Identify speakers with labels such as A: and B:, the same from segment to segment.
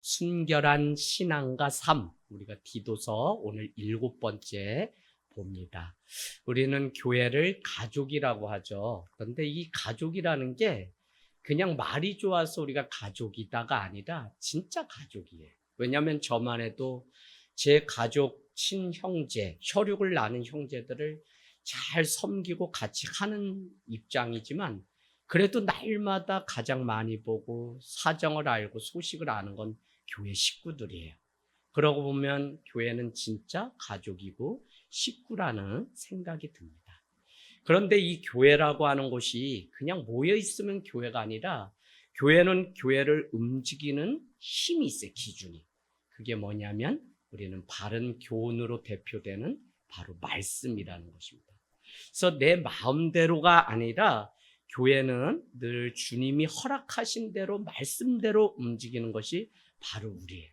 A: 순결한 신앙과 삶, 우리가 디도서 오늘 7번째 봅니다. 우리는 교회를 가족이라고 하죠. 그런데 이 가족이라는 게 그냥 말이 좋아서 우리가 가족이다가 아니라 진짜 가족이에요. 왜냐하면 저만 해도 제 가족, 친형제, 혈육을 나눈 형제들을 잘 섬기고 같이 하는 입장이지만 그래도 날마다 가장 많이 보고 사정을 알고 소식을 아는 건 교회 식구들이에요. 그러고 보면 교회는 진짜 가족이고 식구라는 생각이 듭니다. 그런데 이 교회라고 하는 곳이 그냥 모여 있으면 교회가 아니라 교회는 교회를 움직이는 힘이 있어요, 기준이. 그게 뭐냐면 우리는 바른 교훈으로 대표되는 바로 말씀이라는 것입니다. 그래서 내 마음대로가 아니라 교회는 늘 주님이 허락하신 대로 말씀대로 움직이는 것이 바로 우리예요.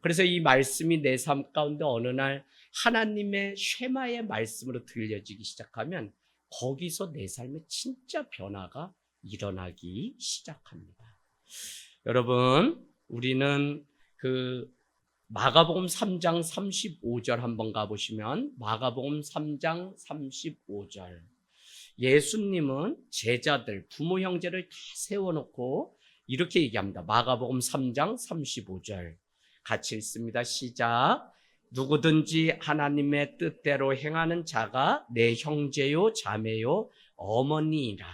A: 그래서 이 말씀이 내 삶 가운데 어느 날 하나님의 쉐마의 말씀으로 들려지기 시작하면 거기서 내 삶에 진짜 변화가 일어나기 시작합니다. 여러분, 우리는 마가복음 3장 35절 한번 가보시면 마가복음 3장 35절 예수님은 제자들, 부모 형제를 다 세워놓고 이렇게 얘기합니다. 마가복음 3장 35절 같이 읽습니다. 시작. 누구든지 하나님의 뜻대로 행하는 자가 내 형제요 자매요 어머니이라.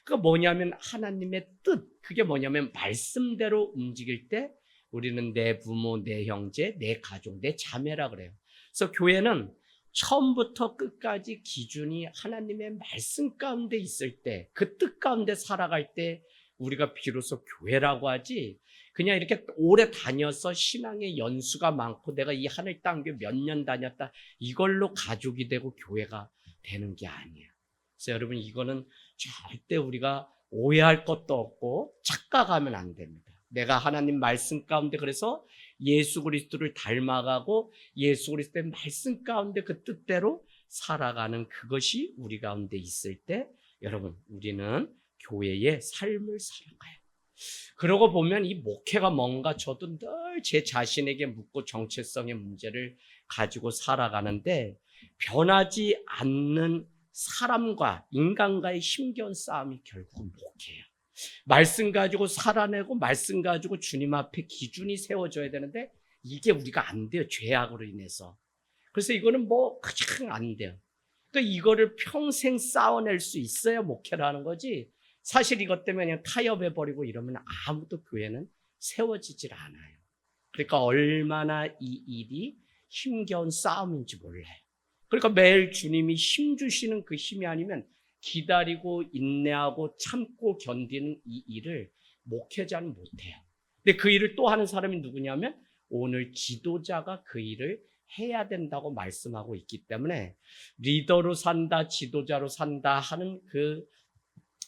A: 그게 뭐냐면 하나님의 뜻, 그게 뭐냐면 말씀대로 움직일 때 우리는 내 부모, 내 형제, 내 가족, 내 자매라 그래요. 그래서 교회는 처음부터 끝까지 기준이 하나님의 말씀 가운데 있을 때, 그 뜻 가운데 살아갈 때 우리가 비로소 교회라고 하지, 그냥 이렇게 오래 다녀서 신앙의 연수가 많고 내가 이 하늘 땅교회 몇 년 다녔다, 이걸로 가족이 되고 교회가 되는 게 아니에요. 그래서 여러분, 이거는 절대 우리가 오해할 것도 없고 착각하면 안 됩니다. 내가 하나님 말씀 가운데 그래서 예수 그리스도를 닮아가고 예수 그리스도의 말씀 가운데 그 뜻대로 살아가는 그것이 우리 가운데 있을 때 여러분, 우리는 교회의 삶을 살아가요. 그러고 보면 이 목회가 뭔가 저도 늘 제 자신에게 묻고 정체성의 문제를 가지고 살아가는데 변하지 않는 사람과 인간과의 힘겨운 싸움이 결국은 목회예요. 말씀 가지고 살아내고 말씀 가지고 주님 앞에 기준이 세워져야 되는데 이게 우리가 안 돼요. 죄악으로 인해서. 그래서 이거는 그냥 안 돼요. 그러니까 이거를 평생 싸워낼 수 있어야 목회라는 거지. 사실 이것 때문에 그냥 타협해버리고 이러면 아무도 교회는 세워지질 않아요. 그러니까 얼마나 이 일이 힘겨운 싸움인지 몰라요. 그러니까 매일 주님이 힘 주시는 그 힘이 아니면 기다리고 인내하고 참고 견디는 이 일을 목회자는 못해요. 근데 그 일을 또 하는 사람이 누구냐면 오늘 지도자가 그 일을 해야 된다고 말씀하고 있기 때문에 리더로 산다, 지도자로 산다 하는 그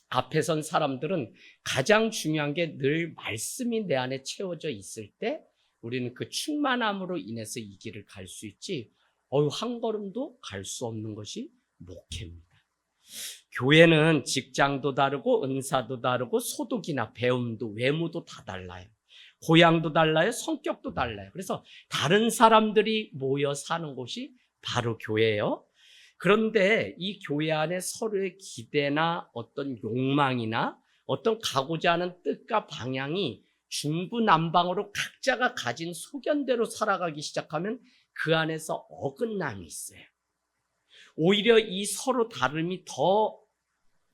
A: 앞에 선 사람들은 가장 중요한 게 늘 말씀이 내 안에 채워져 있을 때 우리는 그 충만함으로 인해서 이 길을 갈 수 있지 한 걸음도 갈 수 없는 것이 목회입니다. 교회는 직장도 다르고 은사도 다르고 소득이나 배움도 외모도 다 달라요. 고향도 달라요. 성격도 달라요. 그래서 다른 사람들이 모여 사는 곳이 바로 교회예요. 그런데 이 교회 안에 서로의 기대나 어떤 욕망이나 어떤 가고자 하는 뜻과 방향이 중구난방으로 각자가 가진 소견대로 살아가기 시작하면 그 안에서 어긋남이 있어요. 오히려 이 서로 다름이 더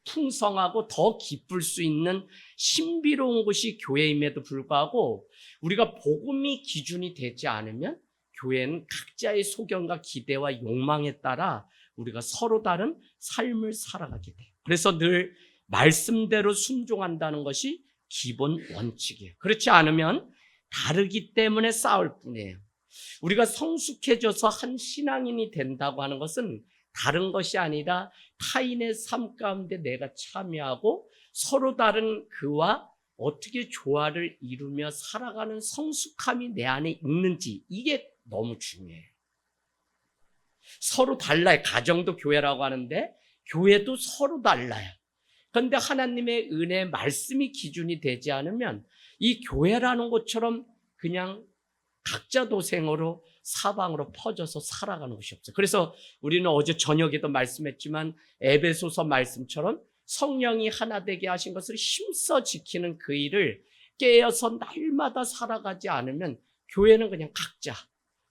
A: 풍성하고 더 기쁠 수 있는 신비로운 곳이 교회임에도 불구하고 우리가 복음이 기준이 되지 않으면 교회는 각자의 소견과 기대와 욕망에 따라 우리가 서로 다른 삶을 살아가게 돼요. 그래서 늘 말씀대로 순종한다는 것이 기본 원칙이에요. 그렇지 않으면 다르기 때문에 싸울 뿐이에요. 우리가 성숙해져서 한 신앙인이 된다고 하는 것은 다른 것이 아니라 타인의 삶 가운데 내가 참여하고 서로 다른 그와 어떻게 조화를 이루며 살아가는 성숙함이 내 안에 있는지, 이게 너무 중요해요. 서로 달라요. 가정도 교회라고 하는데 교회도 서로 달라요. 그런데 하나님의 은혜 말씀이 기준이 되지 않으면 이 교회라는 것처럼 그냥 각자 도생으로 사방으로 퍼져서 살아가는 것이 없어요. 그래서 우리는 어제 저녁에도 말씀했지만 에베소서 말씀처럼 성령이 하나 되게 하신 것을 힘써 지키는 그 일을 깨어서 날마다 살아가지 않으면 교회는 그냥 각자.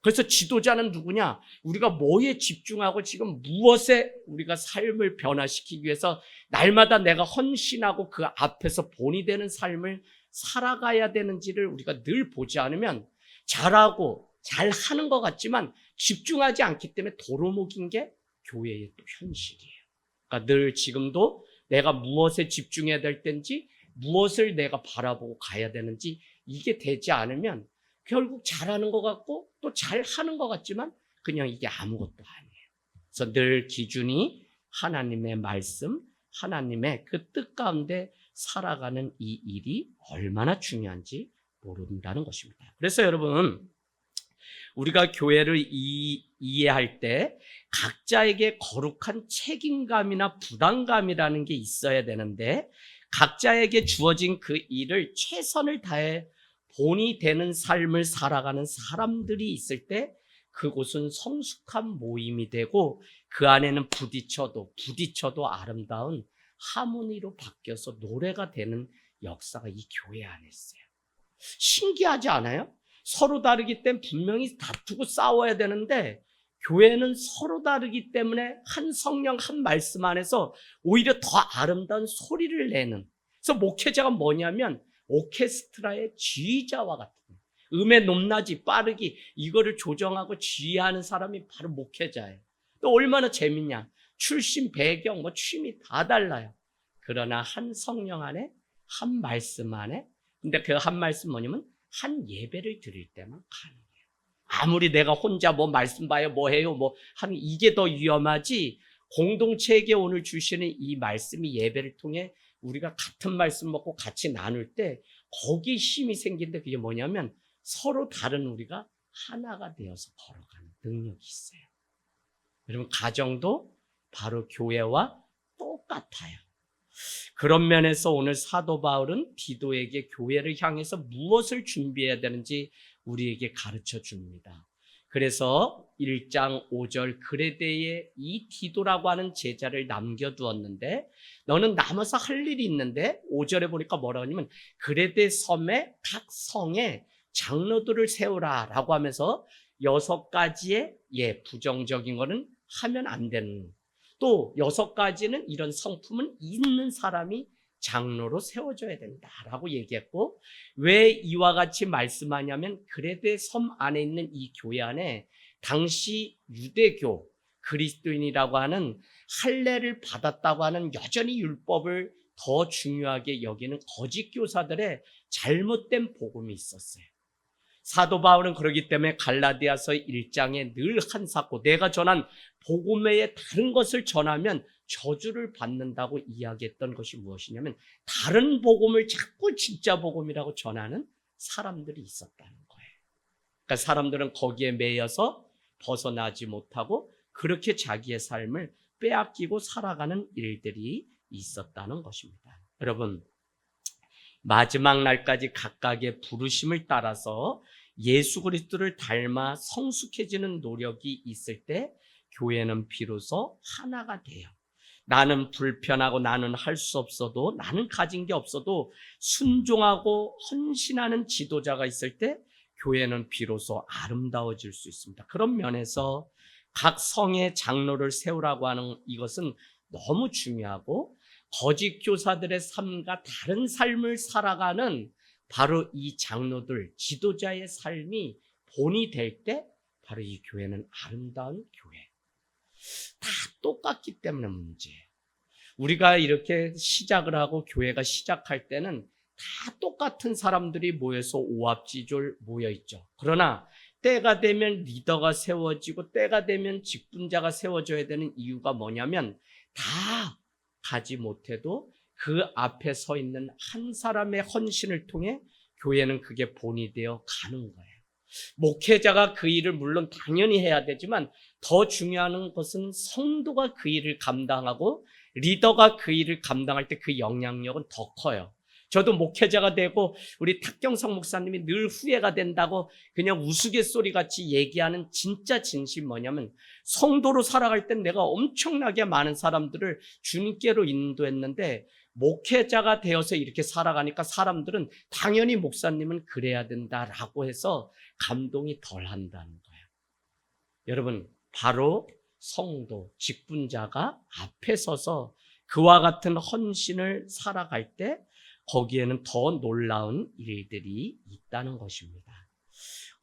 A: 그래서 지도자는 누구냐? 우리가 뭐에 집중하고 지금 무엇에 우리가 삶을 변화시키기 위해서 날마다 내가 헌신하고 그 앞에서 본이 되는 삶을 살아가야 되는지를 우리가 늘 보지 않으면 잘하고 잘하는 것 같지만 집중하지 않기 때문에 도루묵인 게 교회의 또 현실이에요. 그러니까 늘 지금도 내가 무엇에 집중해야 될 텐지 무엇을 내가 바라보고 가야 되는지 이게 되지 않으면 결국 잘하는 것 같고 또 잘하는 것 같지만 그냥 이게 아무것도 아니에요. 그래서 늘 기준이 하나님의 말씀, 하나님의 그 뜻 가운데 살아가는 이 일이 얼마나 중요한지 모른다는 것입니다. 그래서 여러분, 우리가 교회를 이해할 때 각자에게 거룩한 책임감이나 부담감이라는 게 있어야 되는데 각자에게 주어진 그 일을 최선을 다해 본이 되는 삶을 살아가는 사람들이 있을 때 그곳은 성숙한 모임이 되고 그 안에는 부딪혀도 아름다운 하모니로 바뀌어서 노래가 되는 역사가 이 교회 안에 있어요. 신기하지 않아요? 서로 다르기 때문에 분명히 다투고 싸워야 되는데 교회는 서로 다르기 때문에 한 성령 한 말씀 안에서 오히려 더 아름다운 소리를 내는. 그래서 목회자가 뭐냐면 오케스트라의 지휘자와 같은 음의 높낮이 빠르기 이거를 조정하고 지휘하는 사람이 바로 목회자예요. 또 얼마나 재밌냐. 출신 배경 취미 다 달라요. 그러나 한 성령 안에 한 말씀 안에 근데 그 한 말씀 뭐냐면 한 예배를 드릴 때만 가능해요. 아무리 내가 혼자 말씀 봐요 해요 하는 이게 더 위험하지 공동체에게 오늘 주시는 이 말씀이 예배를 통해 우리가 같은 말씀 먹고 같이 나눌 때 거기에 힘이 생기는데 그게 뭐냐면 서로 다른 우리가 하나가 되어서 걸어가는 능력이 있어요. 여러분 가정도 바로 교회와 똑같아요. 그런 면에서 오늘 사도 바울은 디도에게 교회를 향해서 무엇을 준비해야 되는지 우리에게 가르쳐 줍니다. 그래서 1장 5절 그레데에 이 디도라고 하는 제자를 남겨두었는데 너는 남아서 할 일이 있는데 5절에 보니까 뭐라고 하냐면 그레데 섬의 각 성에 장로들을 세우라 라고 하면서 6가지의 부정적인 거는 하면 안 되는 또 6가지는 이런 성품은 있는 사람이 장로로 세워줘야 된다라고 얘기했고 왜 이와 같이 말씀하냐면 그레데 섬 안에 있는 이 교회 안에 당시 유대교 그리스도인이라고 하는 할례를 받았다고 하는 여전히 율법을 더 중요하게 여기는 거짓 교사들의 잘못된 복음이 있었어요. 사도 바울은 그러기 때문에 갈라디아서 1장에 늘 한사코 내가 전한 복음 외에 다른 것을 전하면 저주를 받는다고 이야기했던 것이 무엇이냐면 다른 복음을 자꾸 진짜 복음이라고 전하는 사람들이 있었다는 거예요. 그러니까 사람들은 거기에 매여서 벗어나지 못하고 그렇게 자기의 삶을 빼앗기고 살아가는 일들이 있었다는 것입니다. 여러분 마지막 날까지 각각의 부르심을 따라서 예수 그리스도를 닮아 성숙해지는 노력이 있을 때 교회는 비로소 하나가 돼요. 나는 불편하고 나는 할 수 없어도 나는 가진 게 없어도 순종하고 헌신하는 지도자가 있을 때 교회는 비로소 아름다워질 수 있습니다. 그런 면에서 각 성의 장로를 세우라고 하는 이것은 너무 중요하고 거짓 교사들의 삶과 다른 삶을 살아가는 바로 이 장로들, 지도자의 삶이 본이 될 때 바로 이 교회는 아름다운 교회. 다 똑같기 때문에 문제예요. 우리가 이렇게 시작을 하고 교회가 시작할 때는 다 똑같은 사람들이 모여서 오합지졸 모여있죠. 그러나 때가 되면 리더가 세워지고 때가 되면 직분자가 세워져야 되는 이유가 뭐냐면 다 가지 못해도 그 앞에 서 있는 한 사람의 헌신을 통해 교회는 그게 본이 되어 가는 거예요. 목회자가 그 일을 물론 당연히 해야 되지만 더 중요한 것은 성도가 그 일을 감당하고 리더가 그 일을 감당할 때 그 영향력은 더 커요. 저도 목회자가 되고 우리 탁경성 목사님이 늘 후회가 된다고 그냥 우스갯소리 같이 얘기하는 진짜 진심 뭐냐면, 성도로 살아갈 땐 내가 엄청나게 많은 사람들을 주님께로 인도했는데 목회자가 되어서 이렇게 살아가니까 사람들은 당연히 목사님은 그래야 된다라고 해서 감동이 덜 한다는 거예요. 여러분, 바로 성도, 직분자가 앞에 서서 그와 같은 헌신을 살아갈 때 거기에는 더 놀라운 일들이 있다는 것입니다.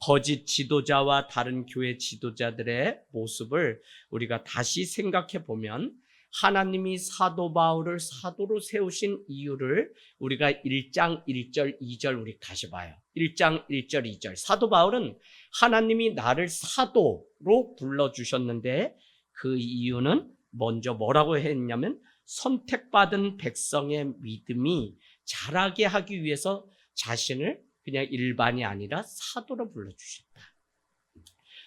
A: 거짓 지도자와 다른 교회 지도자들의 모습을 우리가 다시 생각해 보면, 하나님이 사도 바울을 사도로 세우신 이유를 우리가 1장 1절 2절 우리 다시 봐요. 1장 1절 2절. 사도 바울은 하나님이 나를 사도로 불러주셨는데 그 이유는 먼저 뭐라고 했냐면, 선택받은 백성의 믿음이 자라게 하기 위해서 자신을 그냥 일반이 아니라 사도로 불러주셨다.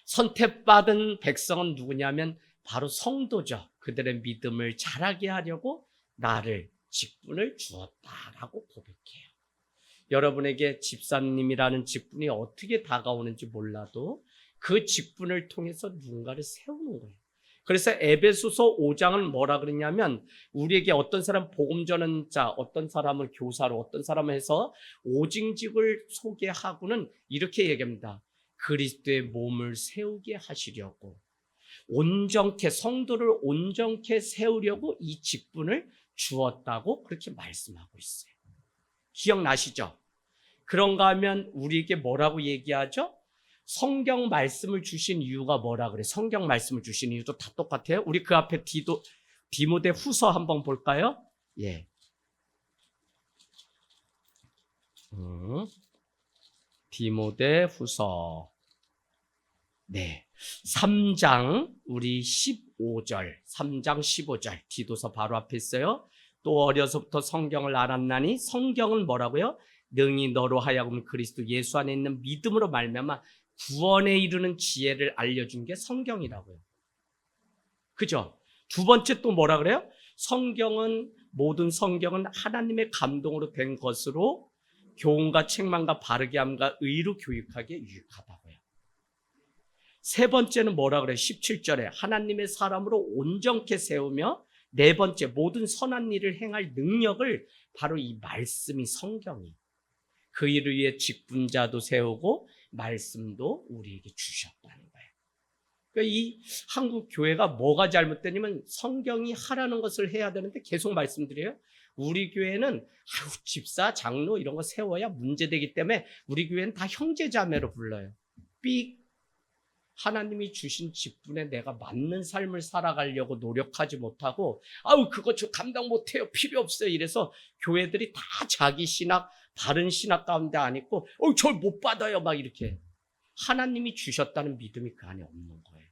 A: 선택받은 백성은 누구냐면 바로 성도죠. 그들의 믿음을 자라게 하려고 나를, 직분을 주었다라고 고백해요. 여러분에게 집사님이라는 직분이 어떻게 다가오는지 몰라도 그 직분을 통해서 누군가를 세우는 거예요. 그래서 에베소서 5장은 뭐라 그러냐면, 우리에게 어떤 사람 복음 전하는 자, 어떤 사람을 교사로, 어떤 사람을 해서 오직직을 소개하고는 이렇게 얘기합니다. 그리스도의 몸을 세우게 하시려고, 온전케, 성도를 온전케 세우려고 이 직분을 주었다고 그렇게 말씀하고 있어요. 기억나시죠? 그런가 하면 우리에게 뭐라고 얘기하죠? 성경 말씀을 주신 이유가 뭐라 그래? 성경 말씀을 주신 이유도 다 똑같아요. 우리 그 앞에 디모데 후서 한번 볼까요? 예. 디모데 후서. 네. 3장, 우리 15절. 3장 15절. 디도서 바로 앞에 있어요. 또 어려서부터 성경을 알았나니, 성경은 뭐라고요? 능히 너로 하여금 그리스도 예수 안에 있는 믿음으로 말미암아 구원에 이르는 지혜를 알려준 게 성경이라고요. 그죠? 두 번째 또 뭐라 그래요? 모든 성경은 하나님의 감동으로 된 것으로 교훈과 책망과 바르게 함과 의로 교육하기에 유익하다고요. 세 번째는 뭐라 그래요? 17절에 하나님의 사람으로 온전케 세우며, 네 번째 모든 선한 일을 행할 능력을 바로 이 말씀이, 성경이, 그 일을 위해 직분자도 세우고 말씀도 우리에게 주셨다는 거예요. 그러니까 이 한국 교회가 뭐가 잘못되냐면, 성경이 하라는 것을 해야 되는데 계속 말씀드려요. 우리 교회는 집사, 장로 이런 거 세워야 문제되기 때문에 우리 교회는 다 형제자매로 불러요. 하나님이 주신 직분에 내가 맞는 삶을 살아가려고 노력하지 못하고, 그거 저 감당 못해요, 필요 없어요, 이래서 교회들이 다 자기 신학, 바른 신학 가운데 안 있고 저 못 받아요 막 이렇게. 하나님이 주셨다는 믿음이 그 안에 없는 거예요.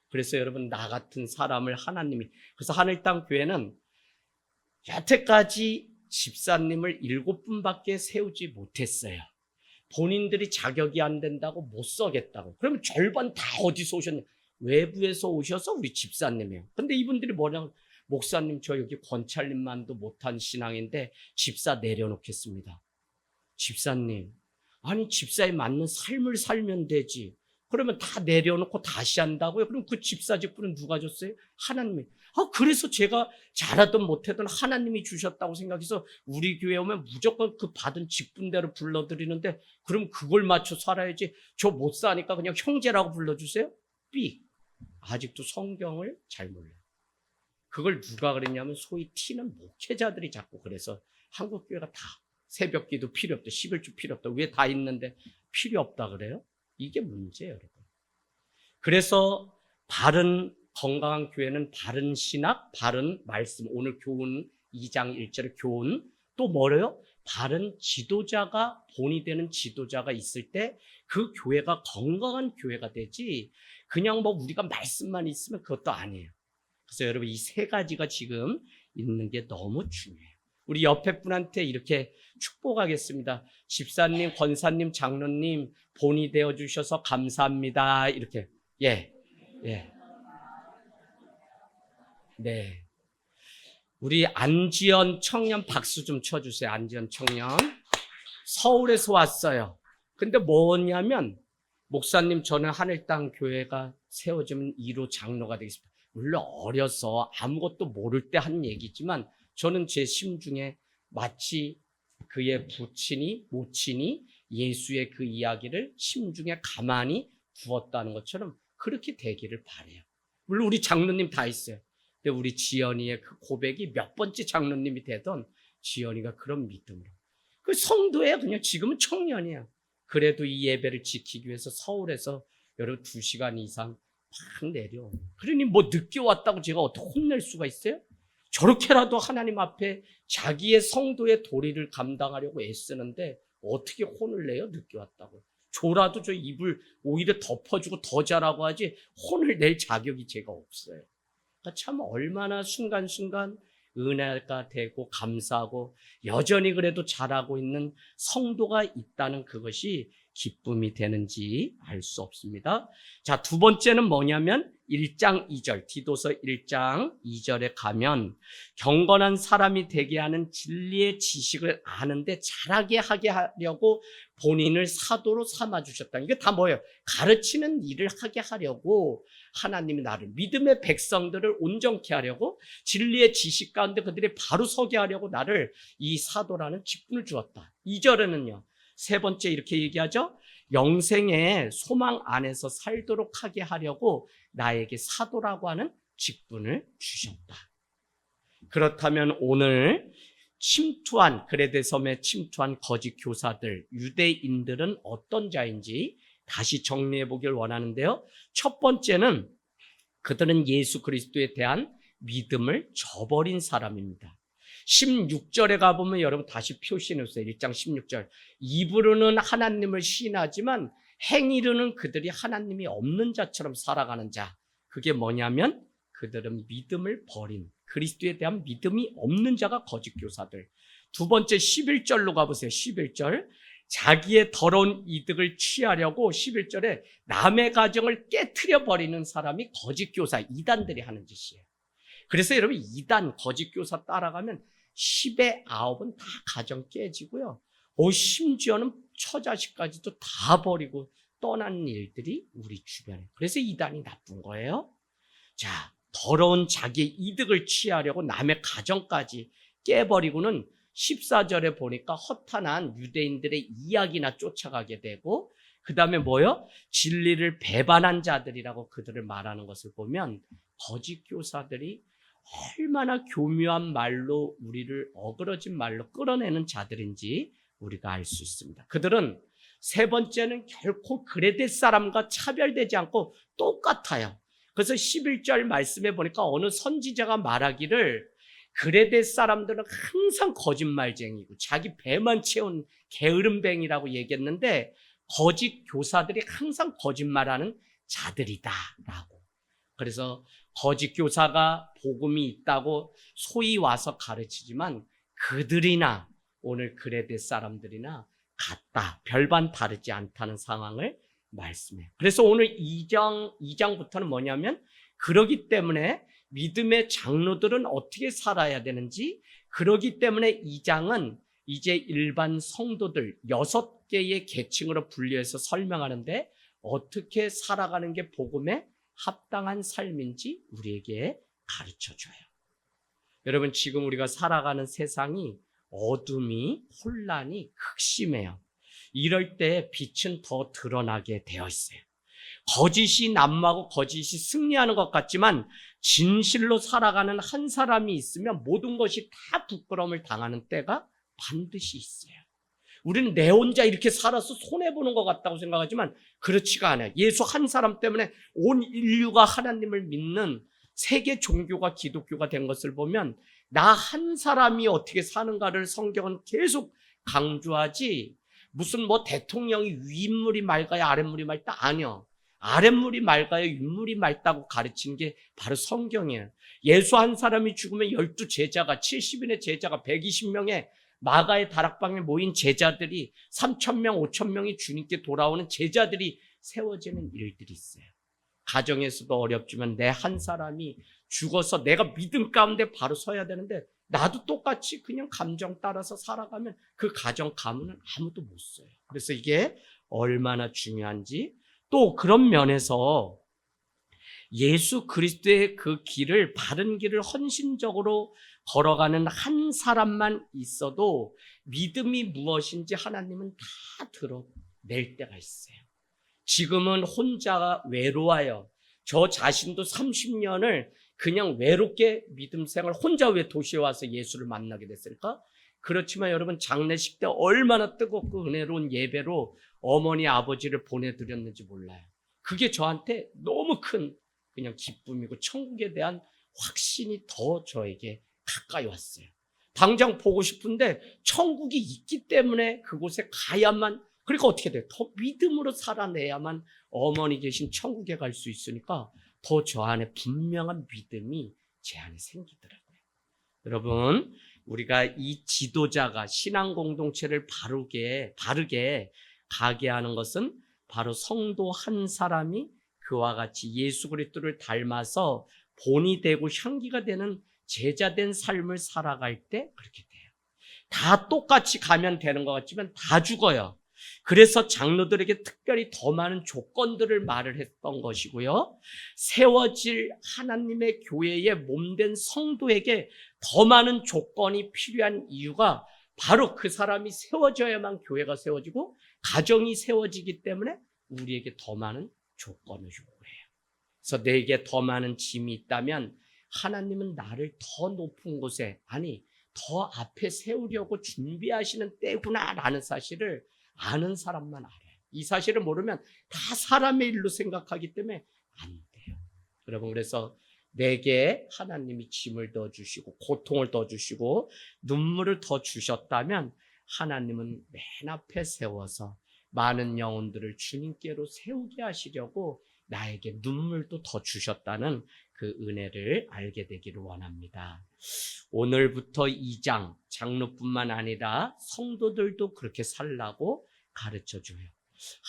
A: 그래서 여러분, 나 같은 사람을 하나님이, 그래서 하늘땅 교회는 여태까지 집사님을 7분밖에 세우지 못했어요. 본인들이 자격이 안 된다고 못 서겠다고. 그러면 절반 다 어디서 오셨냐? 외부에서 오셔서 우리 집사님이에요. 근데 이분들이 뭐냐면, 목사님 저 여기 권찰님만도 못한 신앙인데 집사 내려놓겠습니다. 집사님, 아니 집사에 맞는 삶을 살면 되지. 그러면 다 내려놓고 다시 한다고요? 그럼 그 집사 직분은 누가 줬어요? 하나님이. 그래서 제가 잘하든 못하든 하나님이 주셨다고 생각해서 우리 교회 오면 무조건 그 받은 직분대로 불러드리는데, 그럼 그걸 맞춰 살아야지. 저 못 사니까 그냥 형제라고 불러주세요? 아직도 성경을 잘 몰라요. 그걸 누가 그랬냐면 소위 튀는 목회자들이 자꾸 그래서 한국 교회가 다 새벽 기도 필요 없다, 11주 필요 없다, 왜 다 있는데 필요 없다 그래요? 이게 문제예요, 여러분. 그래서 바른 건강한 교회는 바른 신학, 바른 말씀, 오늘 교훈 2장 1절의 교훈, 또 뭐래요? 바른 지도자가, 본이 되는 지도자가 있을 때 그 교회가 건강한 교회가 되지, 그냥 뭐 우리가 말씀만 있으면 그것도 아니에요. 그래서 여러분, 이 세 가지가 지금 있는 게 너무 중요해요. 우리 옆에 분한테 이렇게 축복하겠습니다. 집사님, 권사님, 장로님 본이 되어주셔서 감사합니다. 이렇게. 예. 네. 우리 안지연 청년 박수 좀 쳐주세요. 안지연 청년. 서울에서 왔어요. 근데 뭐냐면, 목사님, 저는 하늘땅 교회가 세워지면 1호 장로가 되겠습니다. 물론 어려서 아무것도 모를 때 한 얘기지만, 저는 제 심중에 마치 그의 부친이, 모친이 예수의 그 이야기를 심중에 가만히 두었다는 것처럼 그렇게 되기를 바라요. 물론 우리 장로님 다 있어요. 근데 우리 지연이의 그 고백이 몇 번째 장로님이 되던 지연이가 그런 믿음으로. 그 성도예요. 그냥 지금은 청년이야. 그래도 이 예배를 지키기 위해서 서울에서 여러분 2시간 이상 막 내려오는. 그러니 뭐 늦게 왔다고 제가 어떻게 혼낼 수가 있어요? 저렇게라도 하나님 앞에 자기의 성도의 도리를 감당하려고 애쓰는데 어떻게 혼을 내요? 늦게 왔다고. 조라도 저 입을 오히려 덮어주고 더 자라고 하지 혼을 낼 자격이 제가 없어요. 그러니까 참 얼마나 순간순간 은혜가 되고 감사하고 여전히 그래도 잘하고 있는 성도가 있다는 그것이 기쁨이 되는지 알 수 없습니다. 자, 두 번째는 뭐냐면 1장 2절, 디도서 1장 2절에 가면 경건한 사람이 되게 하는 진리의 지식을 아는데 잘하게 하게 하려고 본인을 사도로 삼아주셨다. 이게 다 뭐예요? 가르치는 일을 하게 하려고 하나님이 나를, 믿음의 백성들을 온전케 하려고, 진리의 지식 가운데 그들이 바로 서게 하려고 나를 이 사도라는 직분을 주었다. 2절에는요. 세 번째 이렇게 얘기하죠. 영생의 소망 안에서 살도록 하게 하려고 나에게 사도라고 하는 직분을 주셨다. 그렇다면 오늘 침투한, 그레데섬에 침투한 거짓 교사들, 유대인들은 어떤 자인지 다시 정리해 보길 원하는데요. 첫 번째는 그들은 예수 그리스도에 대한 믿음을 저버린 사람입니다. 16절에 가보면 여러분 다시 표시해 놓으세요. 1장 16절. 입으로는 하나님을 시인하지만 행위로는 그들이 하나님이 없는 자처럼 살아가는 자. 그게 뭐냐면 그들은 믿음을 버린, 그리스도에 대한 믿음이 없는 자가 거짓 교사들. 두 번째 11절로 가보세요. 11절. 자기의 더러운 이득을 취하려고 11절에 남의 가정을 깨트려 버리는 사람이 거짓 교사, 이단들이 하는 짓이에요. 그래서 여러분 이단, 거짓 교사 따라가면 10의 9은 다 가정 깨지고요. 심지어는 처자식까지도 다 버리고 떠난 일들이 우리 주변에. 그래서 이단이 나쁜 거예요. 자, 더러운 자기의 이득을 취하려고 남의 가정까지 깨버리고는 14절에 보니까 허탄한 유대인들의 이야기나 쫓아가게 되고, 그 다음에 뭐요? 진리를 배반한 자들이라고 그들을 말하는 것을 보면 거짓 교사들이 얼마나 교묘한 말로 우리를 어그러진 말로 끌어내는 자들인지 우리가 알 수 있습니다. 그들은 세 번째는 결코 그레데 사람과 차별되지 않고 똑같아요. 그래서 11절 말씀에 보니까 어느 선지자가 말하기를 그레데 사람들은 항상 거짓말쟁이고 자기 배만 채운 게으름뱅이라고 얘기했는데 거짓 교사들이 항상 거짓말하는 자들이다라고. 그래서 거짓 교사가 복음이 있다고 소위 와서 가르치지만 그들이나 오늘 그레데 사람들이나 같다, 별반 다르지 않다는 상황을 말씀해요. 그래서 오늘 2장부터는 뭐냐면 그러기 때문에 믿음의 장로들은 어떻게 살아야 되는지, 그러기 때문에 2장은 이제 일반 성도들 6개의 계층으로 분류해서 설명하는데 어떻게 살아가는 게 복음에 합당한 삶인지 우리에게 가르쳐줘요. 여러분, 지금 우리가 살아가는 세상이 어둠이, 혼란이 극심해요. 이럴 때 빛은 더 드러나게 되어 있어요. 거짓이 난무하고 거짓이 승리하는 것 같지만 진실로 살아가는 한 사람이 있으면 모든 것이 다 부끄러움을 당하는 때가 반드시 있어요. 우리는 내 혼자 이렇게 살아서 손해보는 것 같다고 생각하지만 그렇지가 않아요. 예수 한 사람 때문에 온 인류가 하나님을 믿는 세계 종교가 기독교가 된 것을 보면 나 한 사람이 어떻게 사는가를 성경은 계속 강조하지, 무슨 뭐 대통령이 윗물이 맑아야 아랫물이 맑다? 아니요. 아랫물이 맑아야 윗물이 맑다고 가르치는 게 바로 성경이에요. 예수 한 사람이 죽으면 12제자가, 70인의 제자가 120명의 마가의 다락방에 모인 제자들이 3,000명, 5,000명이 주님께 돌아오는 제자들이 세워지는 일들이 있어요. 가정에서도 어렵지만 내 한 사람이 죽어서 내가 믿음 가운데 바로 서야 되는데 나도 똑같이 그냥 감정 따라서 살아가면 그 가정 가문은 아무도 못 써요. 그래서 이게 얼마나 중요한지, 또 그런 면에서 예수 그리스도의 그 길을, 바른 길을 헌신적으로 걸어가는 한 사람만 있어도 믿음이 무엇인지 하나님은 다 드러낼 때가 있어요. 지금은 혼자 외로워요. 저 자신도 30년을 그냥 외롭게 믿음 생활, 혼자 왜 도시에 와서 예수를 만나게 됐을까? 그렇지만 여러분, 장례식 때 얼마나 뜨겁고 은혜로운 예배로 어머니 아버지를 보내드렸는지 몰라요. 그게 저한테 너무 큰 그냥 기쁨이고 천국에 대한 확신이 더 저에게 가까이 왔어요. 당장 보고 싶은데 천국이 있기 때문에 그곳에 가야만, 그러니까 어떻게 돼요? 더 믿음으로 살아내야만 어머니 계신 천국에 갈 수 있으니까 더 저 안에 분명한 믿음이 제 안에 생기더라고요. 여러분, 우리가 이 지도자가 신앙 공동체를 바르게 가게 하는 것은 바로 성도 한 사람이 그와 같이 예수 그리스도를 닮아서 본이 되고 향기가 되는 제자된 삶을 살아갈 때 그렇게 돼요. 다 똑같이 가면 되는 것 같지만 다 죽어요. 그래서 장로들에게 특별히 더 많은 조건들을 말을 했던 것이고요. 세워질 하나님의 교회의 몸된 성도에게 더 많은 조건이 필요한 이유가 바로 그 사람이 세워져야만 교회가 세워지고 가정이 세워지기 때문에 우리에게 더 많은 조건을 요구해요. 그래서 내게 더 많은 짐이 있다면 하나님은 나를 더 높은 곳에, 아니 더 앞에 세우려고 준비하시는 때구나라는 사실을 아는 사람만 알아요. 이 사실을 모르면 다 사람의 일로 생각하기 때문에 안 돼요. 여러분, 그래서 내게 하나님이 짐을 더 주시고 고통을 더 주시고 눈물을 더 주셨다면 하나님은 맨 앞에 세워서 많은 영혼들을 주님께로 세우게 하시려고 나에게 눈물도 더 주셨다는 그 은혜를 알게 되기를 원합니다. 오늘부터 2장, 장로뿐만 아니라 성도들도 그렇게 살라고 가르쳐줘요.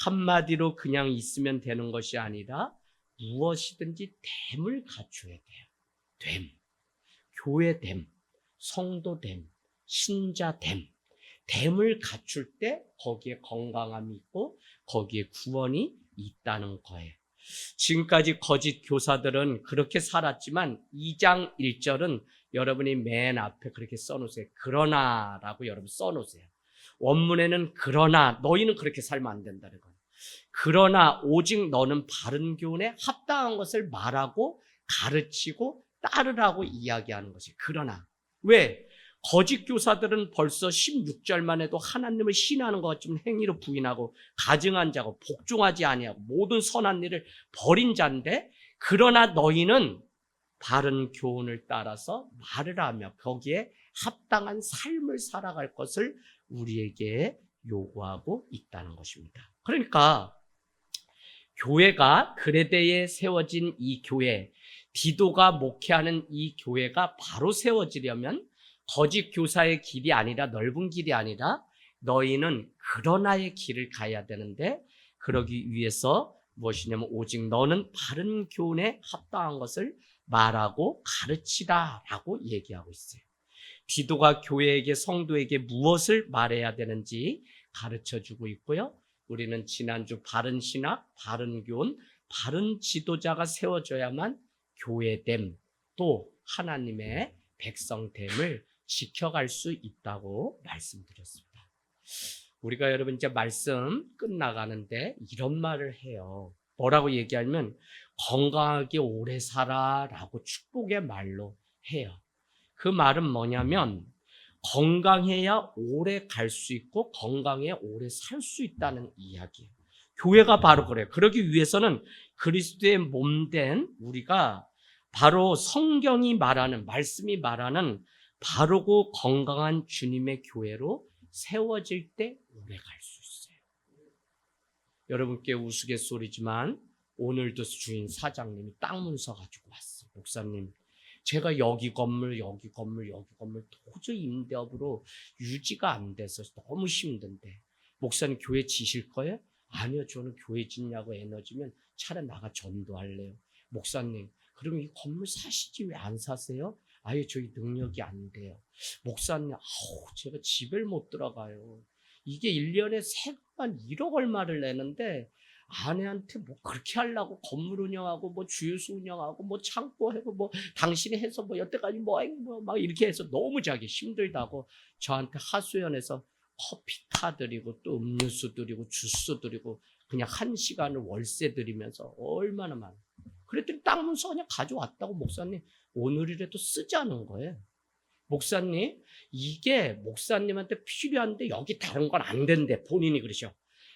A: 한마디로 그냥 있으면 되는 것이 아니라 무엇이든지 됨을 갖춰야 돼요. 됨, 교회됨, 성도됨, 신자됨. 됨을 갖출 때 거기에 건강함이 있고 거기에 구원이 있다는 거예요. 지금까지 거짓 교사들은 그렇게 살았지만 2장 1절은 여러분이 맨 앞에 그렇게 써놓으세요. 그러나라고 여러분 써놓으세요. 원문에는 그러나 너희는 그렇게 살면 안 된다는 거예요. 그러나 오직 너는 바른 교훈에 합당한 것을 말하고 가르치고 따르라고 이야기하는 것이. 그러나 왜? 거짓 교사들은 벌써 16절만 해도 하나님을 신하는 것 같지만 행위로 부인하고 가증한 자고 복종하지 아니하고 모든 선한 일을 버린 자인데, 그러나 너희는 바른 교훈을 따라서 말을 하며 거기에 합당한 삶을 살아갈 것을 우리에게 요구하고 있다는 것입니다. 그러니까 교회가 그레데에 세워진 이 교회, 디도가 목회하는 이 교회가 바로 세워지려면 거짓 교사의 길이 아니라, 넓은 길이 아니라 너희는 그러나의 길을 가야 되는데, 그러기 위해서 무엇이냐면 오직 너는 바른 교훈에 합당한 것을 말하고 가르치라라고 얘기하고 있어요. 디도가 교회에게, 성도에게 무엇을 말해야 되는지 가르쳐주고 있고요. 우리는 지난주 바른 신학, 바른 교훈, 바른 지도자가 세워져야만 교회됨, 또 하나님의 백성됨을 지켜갈 수 있다고 말씀드렸습니다. 우리가 여러분 이제 말씀 끝나가는데 이런 말을 해요. 뭐라고 얘기하면 건강하게 오래 살아라고 축복의 말로 해요. 그 말은 뭐냐면 건강해야 오래 갈 수 있고 건강해야 오래 살 수 있다는 이야기예요. 교회가 바로 그래요. 그러기 위해서는 그리스도의 몸된 우리가 바로 성경이 말하는, 말씀이 말하는 바르고 건강한 주님의 교회로 세워질 때 오래 갈 수 있어요. 여러분께 우스갯소리지만 오늘도 주인 사장님이 땅 문서 가지고 왔어요. 목사님, 제가 여기 건물 도저히 임대업으로 유지가 안 돼서 너무 힘든데 목사님 교회 지실 거예요? 아니요, 저는 교회 짓냐고 에너지면 차라리 나가 전도할래요. 목사님, 그럼 이 건물 사시지 왜 안 사세요? 아예 저희 능력이 안 돼요. 목사님, 제가 집을 못 들어가요. 이게 1년에 세금만 1억 얼마를 내는데 아내한테 뭐 그렇게 하려고 건물 운영하고 뭐 주유소 운영하고 뭐 창고 하고 뭐 당신이 해서 뭐 여태까지 뭐 막 이렇게 해서 너무 자기 힘들다고 저한테 하소연해서 커피 타드리고 또 음료수 드리고 주스 드리고 그냥 1시간을 월세 드리면서 얼마나 많아. 그랬더니 땅 문서 그냥 가져왔다고. 목사님 오늘이라도 쓰자는 거예요. 목사님 이게 목사님한테 필요한데 여기 다른 건 안 된대. 본인이 그러셔.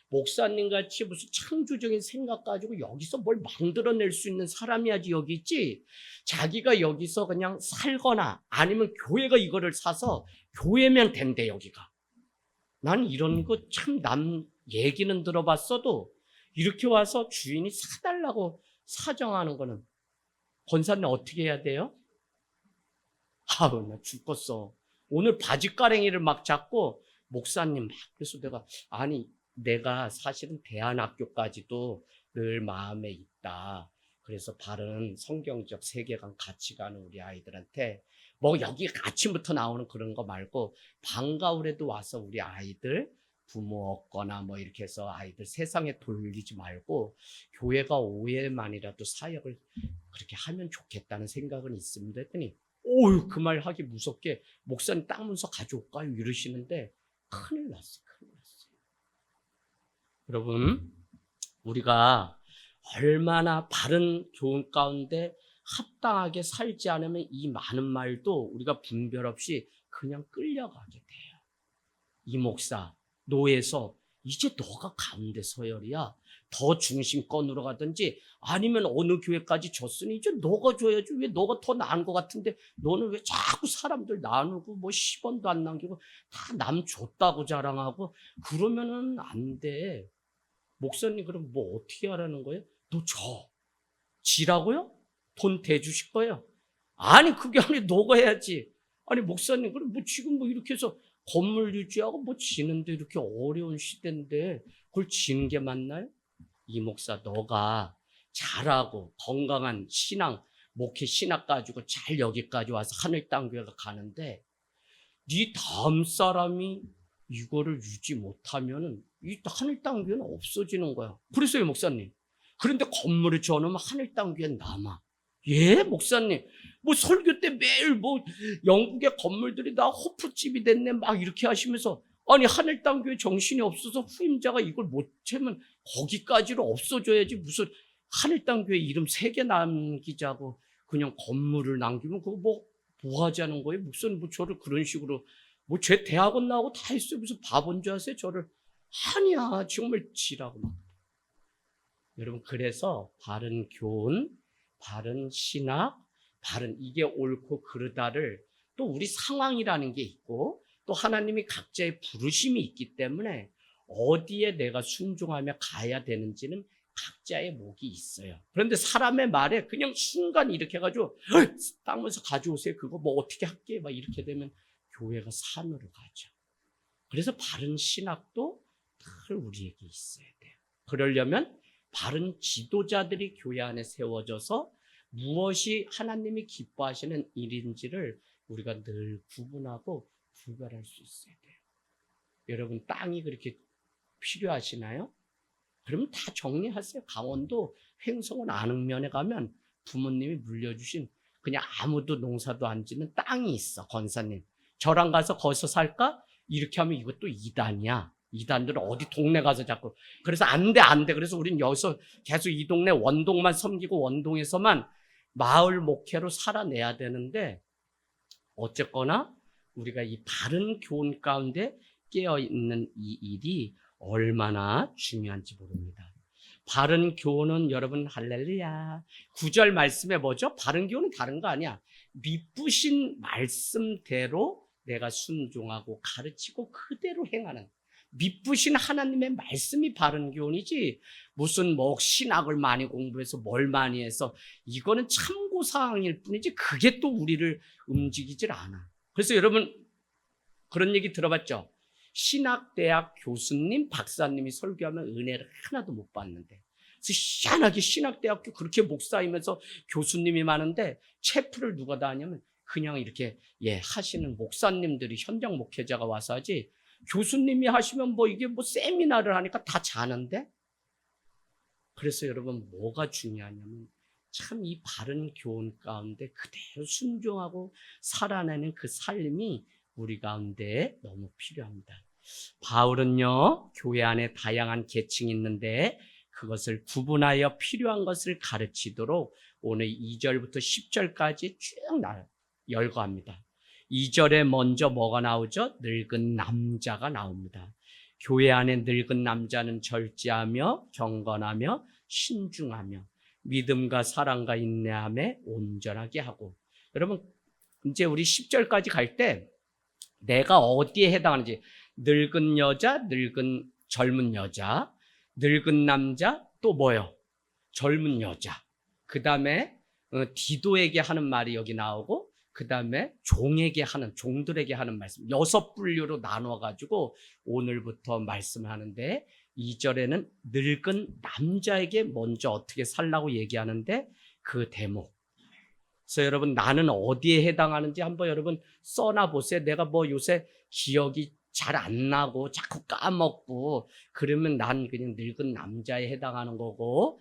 A: 목사님 같이 무슨 창조적인 생각 가지고 여기서 뭘 만들어낼 수 있는 사람이야지 여기 있지. 자기가 여기서 그냥 살거나 아니면 교회가 이거를 사서 교회면 된대 여기가. 난 이런 거 참 남 얘기는 들어봤어도 이렇게 와서 주인이 사달라고 사정하는 거는 권사님 어떻게 해야 돼요? 아우 나 죽겠어. 오늘 바지가랭이를 막 잡고 목사님 막 그래서 내가 사실은 대안학교까지도 늘 마음에 있다. 그래서 바른 성경적 세계관 가치관을 우리 아이들한테 뭐 여기 아침부터 나오는 그런 거 말고 방과후에도 와서 우리 아이들 부모 없거나 뭐 이렇게 해서 아이들 세상에 돌리지 말고 교회가 5회만이라도 사역을 그렇게 하면 좋겠다는 생각은 있습니다. 했더니 그 말 하기 무섭게 목사님 땅 문서 가져올까요? 이러시는데 큰일 났어요. 여러분 우리가 얼마나 바른 교훈 가운데 합당하게 살지 않으면 이 많은 말도 우리가 분별 없이 그냥 끌려가게 돼요. 이 목사 노예서 이제 너가 가운데 서열이야. 더 중심권으로 가든지 아니면 어느 교회까지 줬으니 이제 너가 줘야지. 왜 너가 더 나은 것 같은데 너는 왜 자꾸 사람들 나누고 뭐 10원도 안 남기고 다 남 줬다고 자랑하고 그러면은 안 돼. 목사님 그럼 뭐 어떻게 하라는 거예요? 너 줘. 지라고요? 돈 대주실 거예요? 아니 그게 아니라 너가 해야지. 아니 목사님 그럼 뭐 지금 뭐 이렇게 해서 건물 유지하고 뭐 지는데 이렇게 어려운 시대인데 그걸 지는 게 맞나요? 이 목사 너가 잘하고 건강한 신앙 목회 신학 가지고 잘 여기까지 와서 하늘 땅 교회가 가는데 네 다음 사람이 이거를 유지 못하면은 이 하늘 땅 교회는 없어지는 거야. 그래서요 목사님. 그런데 건물을 지어놓으면 하늘 땅 교회는 남아. 예 목사님. 뭐 설교 때 매일 뭐 영국의 건물들이 다 호프집이 됐네 막 이렇게 하시면서 아니 하늘 땅 교회 정신이 없어서 후임자가 이걸 못 채면 거기까지로 없어져야지 무슨 하늘 땅 교회 이름 3개 남기자고 그냥 건물을 남기면 그거 뭐 하자는 거예요? 목사님 뭐 저를 그런 식으로 뭐 제 대학원 나오고 다 했어요. 무슨 바본 줄 아세요? 저를 아니야 정말 지라고 막. 여러분 그래서 바른 교훈, 바른 신학, 바른 이게 옳고 그르다를 또 우리 상황이라는 게 있고 또 하나님이 각자의 부르심이 있기 때문에 어디에 내가 순종하며 가야 되는지는 각자의 목이 있어요. 그런데 사람의 말에 그냥 순간 이렇게 해가지고 땅에서 가져오세요. 그거 뭐 어떻게 할게 막 이렇게 되면 교회가 산으로 가죠. 그래서 바른 신학도 늘 우리에게 있어야 돼요. 그러려면 바른 지도자들이 교회 안에 세워져서 무엇이 하나님이 기뻐하시는 일인지를 우리가 늘 구분하고 구별할 수 있어야 돼요. 여러분 땅이 그렇게 필요하시나요? 그러면 다 정리하세요. 강원도 횡성원 안흥면에 가면 부모님이 물려주신 그냥 아무도 농사도 안 짓는 땅이 있어. 권사님 저랑 가서 거기서 살까? 이렇게 하면 이것도 이단이야. 이단들은 어디 동네 가서 자꾸 그래서 안 돼. 그래서 우린 여기서 계속 이 동네 원동만 섬기고 원동에서만 마을 목회로 살아내야 되는데 어쨌거나 우리가 이 바른 교훈 가운데 깨어있는 이 일이 얼마나 중요한지 모릅니다. 바른 교훈은 여러분 할렐루야 9절 말씀에 뭐죠? 바른 교훈은 다른 거 아니야. 미쁘신 말씀대로 내가 순종하고 가르치고 그대로 행하는 미쁘신 하나님의 말씀이 바른 교훈이지 무슨 뭐 신학을 많이 공부해서 뭘 많이 해서 이거는 참고사항일 뿐이지 그게 또 우리를 움직이질 않아. 그래서 여러분 그런 얘기 들어봤죠? 신학대학 교수님, 박사님이 설교하면 은혜를 하나도 못 받는데 그래서 희한하게 신학대학교 그렇게 목사이면서 교수님이 많은데 체프를 누가 다 하냐면 그냥 이렇게 하시는 목사님들이 현장 목회자가 와서 하지, 교수님이 하시면 뭐 이게 뭐 세미나를 하니까 다 자는데. 그래서 여러분 뭐가 중요하냐면 참 이 바른 교훈 가운데 그대로 순종하고 살아내는 그 삶이 우리 가운데 너무 필요합니다. 바울은요, 교회 안에 다양한 계층이 있는데 그것을 구분하여 필요한 것을 가르치도록 오늘 2절부터 10절까지 쭉 열거합니다. 2절에 먼저 뭐가 나오죠? 늙은 남자가 나옵니다. 교회 안에 늙은 남자는 절제하며 경건하며 신중하며 믿음과 사랑과 인내함에 온전하게 하고. 여러분 이제 우리 10절까지 갈 때 내가 어디에 해당하는지, 늙은 여자, 젊은 여자, 늙은 남자, 또 뭐요? 젊은 여자. 그 다음에 디도에게 하는 말이 여기 나오고, 그 다음에 종들에게 하는 말씀, 6분류로 나눠가지고 오늘부터 말씀하는데, 2절에는 늙은 남자에게 먼저 어떻게 살라고 얘기하는데 그 대목. 그래서 여러분 나는 어디에 해당하는지 한번 여러분 써놔보세요. 내가 뭐 요새 기억이 잘 안 나고 자꾸 까먹고 그러면 난 그냥 늙은 남자에 해당하는 거고.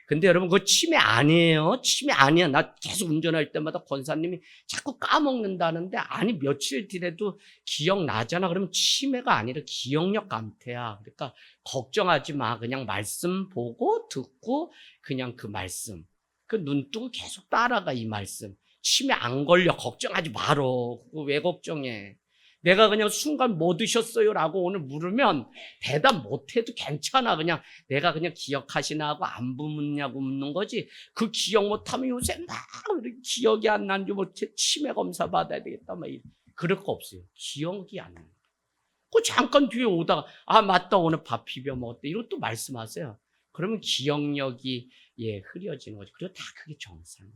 A: 근데 여러분 그거 치매 아니에요. 치매 아니야. 나 계속 운전할 때마다 권사님이 자꾸 까먹는다는데, 아니 며칠 뒤에도 기억나잖아. 그러면 치매가 아니라 기억력 감퇴야. 그러니까 걱정하지 마. 그냥 말씀 보고 듣고 그냥 그 말씀, 그 눈 뜨고 계속 따라가. 이 말씀 치매 안 걸려. 걱정하지 말어. 그거 왜 걱정해. 내가 그냥 순간 뭐 드셨어요? 라고 오늘 물으면 대답 못해도 괜찮아. 그냥 내가 그냥 기억하시나 하고 안부 묻냐고 묻는 거지. 그 기억 못하면 요새 막 기억이 안 나는 줄 못해. 치매 검사 받아야 되겠다. 막 그럴 거 없어요. 기억이 안 나요. 그 잠깐 뒤에 오다가 맞다 오늘 밥 비벼 먹었대. 이것도 말씀하세요. 그러면 기억력이 흐려지는 거죠. 그리고 다 그게 정상이야.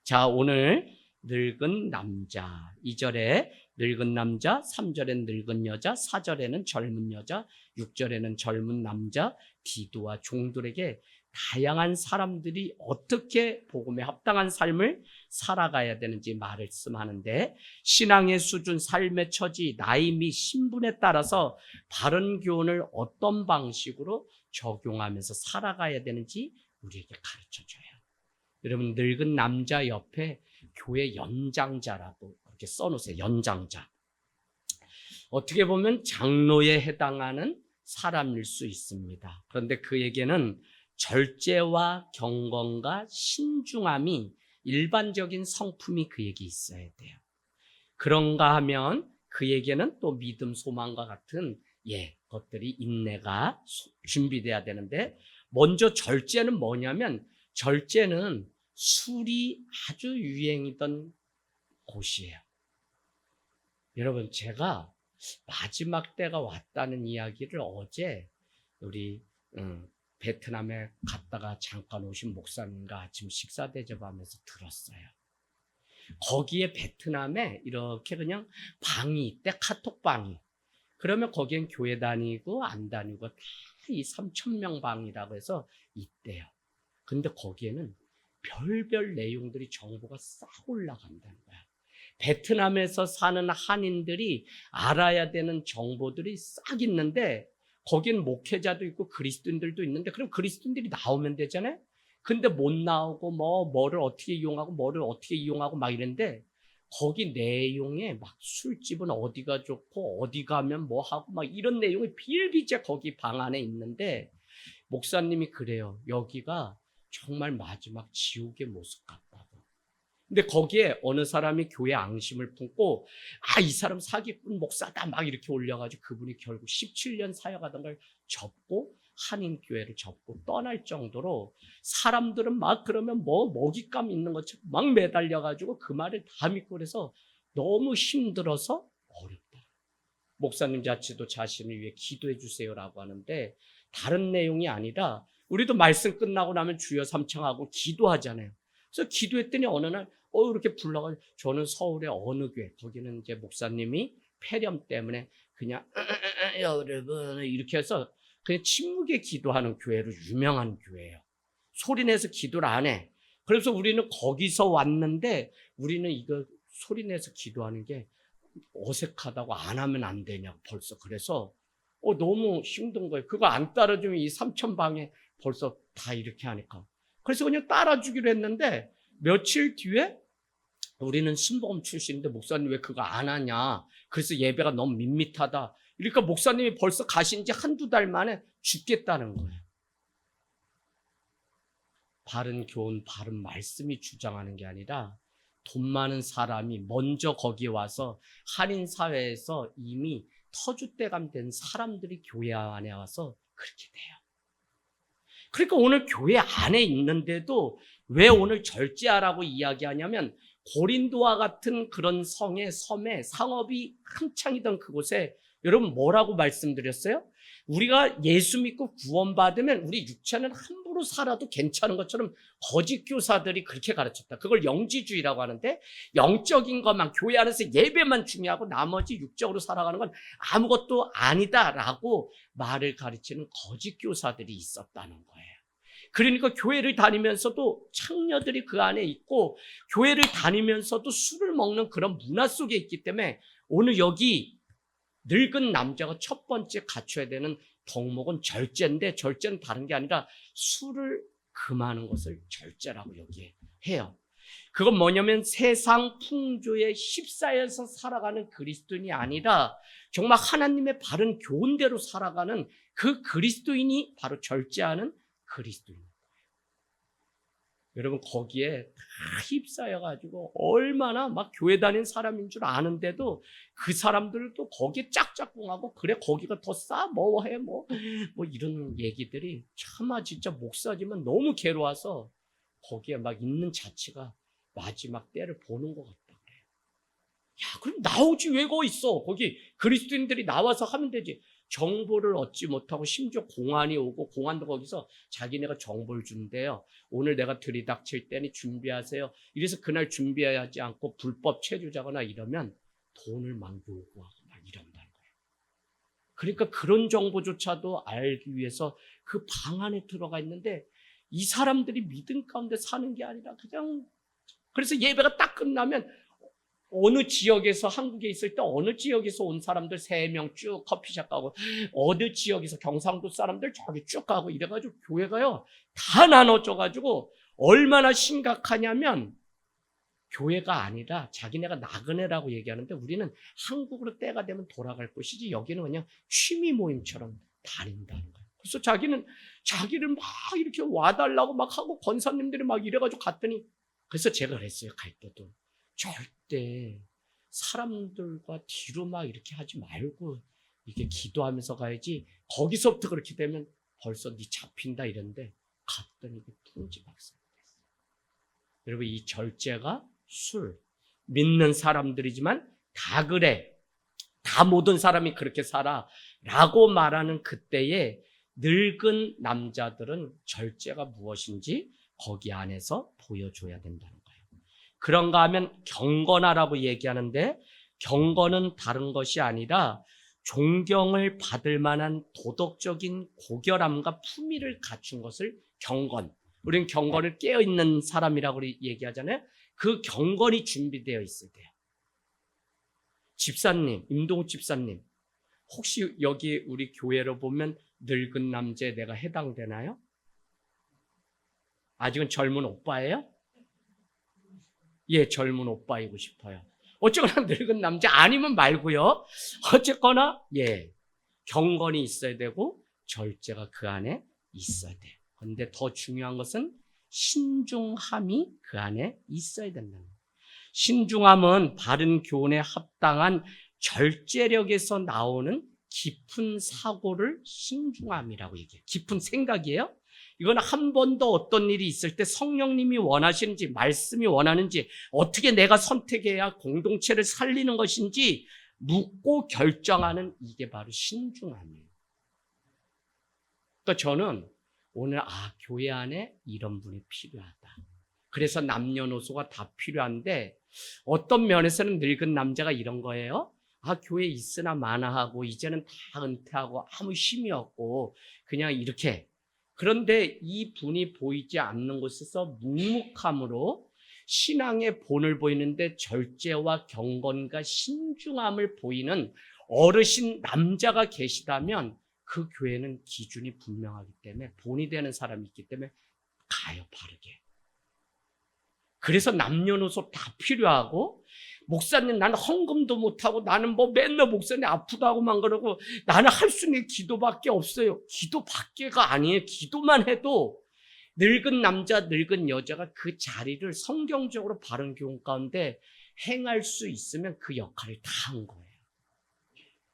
A: 자, 오늘 늙은 남자 2절에 늙은 남자, 3절엔 늙은 여자, 4절에는 젊은 여자, 6절에는 젊은 남자, 디도와 종들에게 다양한 사람들이 어떻게 복음에 합당한 삶을 살아가야 되는지 말씀하는데, 신앙의 수준, 삶의 처지, 나이 및 신분에 따라서 바른 교훈을 어떤 방식으로 적용하면서 살아가야 되는지 우리에게 가르쳐줘요. 여러분 늙은 남자 옆에 교회 연장자라고 이렇게 써놓으세요. 연장자. 어떻게 보면 장로에 해당하는 사람일 수 있습니다. 그런데 그에게는 절제와 경건과 신중함이 일반적인 성품이 그에게 있어야 돼요. 그런가 하면 그에게는 또 믿음, 소망과 같은 것들이, 인내가 준비돼야 되는데, 먼저 절제는 뭐냐면, 절제는 술이 아주 유행이던 곳이에요. 여러분 제가 마지막 때가 왔다는 이야기를 어제 우리 베트남에 갔다가 잠깐 오신 목사님과 아침 식사 대접하면서 들었어요. 거기에 베트남에 이렇게 그냥 방이 있대. 카톡방이. 그러면 거기엔 교회 다니고 안 다니고 다 이 3,000명 방이라고 해서 있대요. 근데 거기에는 별별 내용들이 정보가 싹 올라간다는 거야. 베트남에서 사는 한인들이 알아야 되는 정보들이 싹 있는데, 거기는 목회자도 있고 그리스도인들도 있는데, 그럼 그리스도인들이 나오면 되잖아요. 근데 못 나오고 뭐를 어떻게 이용하고 뭐를 어떻게 이용하고 막 이랬는데, 거기 내용에 막 술집은 어디가 좋고 어디 가면 뭐 하고 막 이런 내용이 비일비재 거기 방 안에 있는데, 목사님이 그래요. 여기가 정말 마지막 지옥의 모습 같다고. 근데 거기에 어느 사람이 교회 앙심을 품고 이 사람 사기꾼 목사다 막 이렇게 올려가지고 그분이 결국 17년 사역하던 걸 접고 한인교회를 접고 떠날 정도로, 사람들은 막 그러면 뭐 먹잇감 있는 것처럼 막 매달려가지고 그 말을 다 믿고, 그래서 너무 힘들어서 어렵다. 목사님 자체도 자신을 위해 기도해 주세요라고 하는데, 다른 내용이 아니라 우리도 말씀 끝나고 나면 주여 삼창하고 기도하잖아요. 그래서 기도했더니 어느 날 이렇게 불러가지고, 저는 서울의 어느 교회, 거기는 이제 목사님이 폐렴 때문에 그냥 여러분 이렇게 해서 그냥 침묵에 기도하는 교회로 유명한 교회예요. 소리내서 기도를 안 해. 그래서 우리는 거기서 왔는데 우리는 이거 소리내서 기도하는 게 어색하다고 안 하면 안 되냐고 벌써. 그래서 너무 힘든 거예요. 그거 안 따라주면 이 3,000방에 벌써 다 이렇게 하니까. 그래서 그냥 따라주기로 했는데 며칠 뒤에 우리는 순복음 출신인데 목사님 왜 그거 안 하냐. 그래서 예배가 너무 밋밋하다. 그러니까 목사님이 벌써 가신 지 한두 달 만에 죽겠다는 거예요. 바른 교훈, 바른 말씀이 주장하는 게 아니라 돈 많은 사람이 먼저 거기에 와서 한인 사회에서 이미 터줏대감 된 사람들이 교회 안에 와서 그렇게 돼요. 그러니까 오늘 교회 안에 있는데도 왜 오늘 절제하라고 이야기하냐면 고린도와 같은 그런 섬에 상업이 한창이던 그곳에 여러분 뭐라고 말씀드렸어요? 우리가 예수 믿고 구원받으면 우리 육체는 함부로 살아도 괜찮은 것처럼 거짓 교사들이 그렇게 가르쳤다. 그걸 영지주의라고 하는데 영적인 것만 교회 안에서 예배만 중요하고 나머지 육적으로 살아가는 건 아무것도 아니다라고 말을 가르치는 거짓 교사들이 있었다는 거예요. 그러니까 교회를 다니면서도 창녀들이 그 안에 있고 교회를 다니면서도 술을 먹는 그런 문화 속에 있기 때문에 오늘 여기 늙은 남자가 첫 번째 갖춰야 되는 덕목은 절제인데 절제는 다른 게 아니라 술을 금하는 것을 절제라고 여기에 해요. 그건 뭐냐면 세상 풍조에 휩싸여서 살아가는 그리스도인이 아니라 정말 하나님의 바른 교훈대로 살아가는 그 그리스도인이 바로 절제하는 그리스도인. 여러분 거기에 다 휩싸여가지고 얼마나 막 교회 다닌 사람인 줄 아는데도 그 사람들도 거기에 짝짝꿍하고 그래 거기가 더 싸? 뭐해? 뭐 이런 얘기들이 차마 진짜 목사지만 너무 괴로워서 거기에 막 있는 자체가 마지막 때를 보는 것 같다 그래요. 야 그럼 나오지 왜 거기 있어? 거기 그리스도인들이 나와서 하면 되지. 정보를 얻지 못하고 심지어 공안이 오고 공안도 거기서 자기네가 정보를 준대요. 오늘 내가 들이닥칠 때니 준비하세요. 이래서 그날 준비하지 않고 불법 체류자거나 이러면 돈을 막 요구하고 막 이런다는 거예요. 그러니까 그런 정보조차도 알기 위해서 그 방 안에 들어가 있는데 이 사람들이 믿음 가운데 사는 게 아니라 그냥 그래서 예배가 딱 끝나면 어느 지역에서 한국에 있을 때 어느 지역에서 온 사람들 3명 쭉 커피숍 가고 어느 지역에서 경상도 사람들 저기 쭉 가고 이래가지고 교회가요 다 나눠져가지고 얼마나 심각하냐면 교회가 아니라 자기네가 나그네라고 얘기하는데 우리는 한국으로 때가 되면 돌아갈 곳이지 여기는 그냥 취미 모임처럼 다닌다는 거예요. 그래서 자기를 막 이렇게 와달라고 막 하고 권사님들이 막 이래가지고 갔더니 그래서 제가 그랬어요. 갈 때도 절대 사람들과 뒤로 막 이렇게 하지 말고 이렇게 기도하면서 가야지. 거기서부터 그렇게 되면 벌써 네 잡힌다 이랬는데 갔더니 풍지박산 됐어요. 여러분 이 절제가 술 믿는 사람들이지만 다 그래 다 모든 사람이 그렇게 살아 라고 말하는 그때에 늙은 남자들은 절제가 무엇인지 거기 안에서 보여줘야 된다는 거예요. 그런가 하면 경건하라고 얘기하는데 경건은 다른 것이 아니라 존경을 받을 만한 도덕적인 고결함과 품위를 갖춘 것을 경건. 우리는 경건을 깨어있는 사람이라고 얘기하잖아요. 그 경건이 준비되어 있어야 돼요. 집사님, 임동욱 집사님, 혹시 여기 우리 교회로 보면 늙은 남자에 내가 해당되나요? 아직은 젊은 오빠예요? 예, 젊은 오빠이고 싶어요. 어쨌거나 늙은 남자 아니면 말고요. 어쨌거나 예, 경건이 있어야 되고 절제가 그 안에 있어야 돼요. 그런데 더 중요한 것은 신중함이 그 안에 있어야 된다는 거예요. 신중함은 바른 교훈에 합당한 절제력에서 나오는 깊은 사고를 신중함이라고 얘기해요. 깊은 생각이에요. 이건 한 번 더 어떤 일이 있을 때 성령님이 원하시는지 말씀이 원하는지 어떻게 내가 선택해야 공동체를 살리는 것인지 묻고 결정하는 이게 바로 신중함이에요. 그러니까 저는 오늘 교회 안에 이런 분이 필요하다. 그래서 남녀노소가 다 필요한데 어떤 면에서는 늙은 남자가 이런 거예요. 교회에 있으나 마나 하고 이제는 다 은퇴하고 아무 힘이 없고 그냥 이렇게. 그런데 이 분이 보이지 않는 곳에서 묵묵함으로 신앙의 본을 보이는데 절제와 경건과 신중함을 보이는 어르신 남자가 계시다면 그 교회는 기준이 분명하기 때문에 본이 되는 사람이 있기 때문에 가요, 바르게. 그래서 남녀노소 다 필요하고, 목사님 나는 헌금도 못하고 나는 뭐 맨날 목사님 아프다고만 그러고 나는 할 수 있는 기도밖에 없어요. 기도밖에가 아니에요. 기도만 해도 늙은 남자, 늙은 여자가 그 자리를 성경적으로 바른 교훈 가운데 행할 수 있으면 그 역할을 다 한 거예요.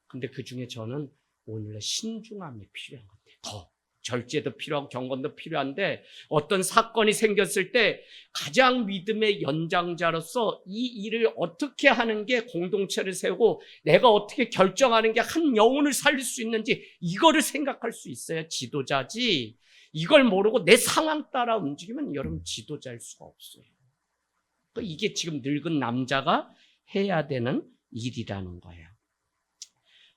A: 근데 그 중에 저는 오늘의 신중함이 필요한 것 같아요. 더 절제도 필요하고 경건도 필요한데 어떤 사건이 생겼을 때 가장 믿음의 연장자로서 이 일을 어떻게 하는 게 공동체를 세우고 내가 어떻게 결정하는 게 한 영혼을 살릴 수 있는지 이거를 생각할 수 있어야 지도자지, 이걸 모르고 내 상황 따라 움직이면 여러분 지도자일 수가 없어요. 이게 지금 늙은 남자가 해야 되는 일이라는 거예요.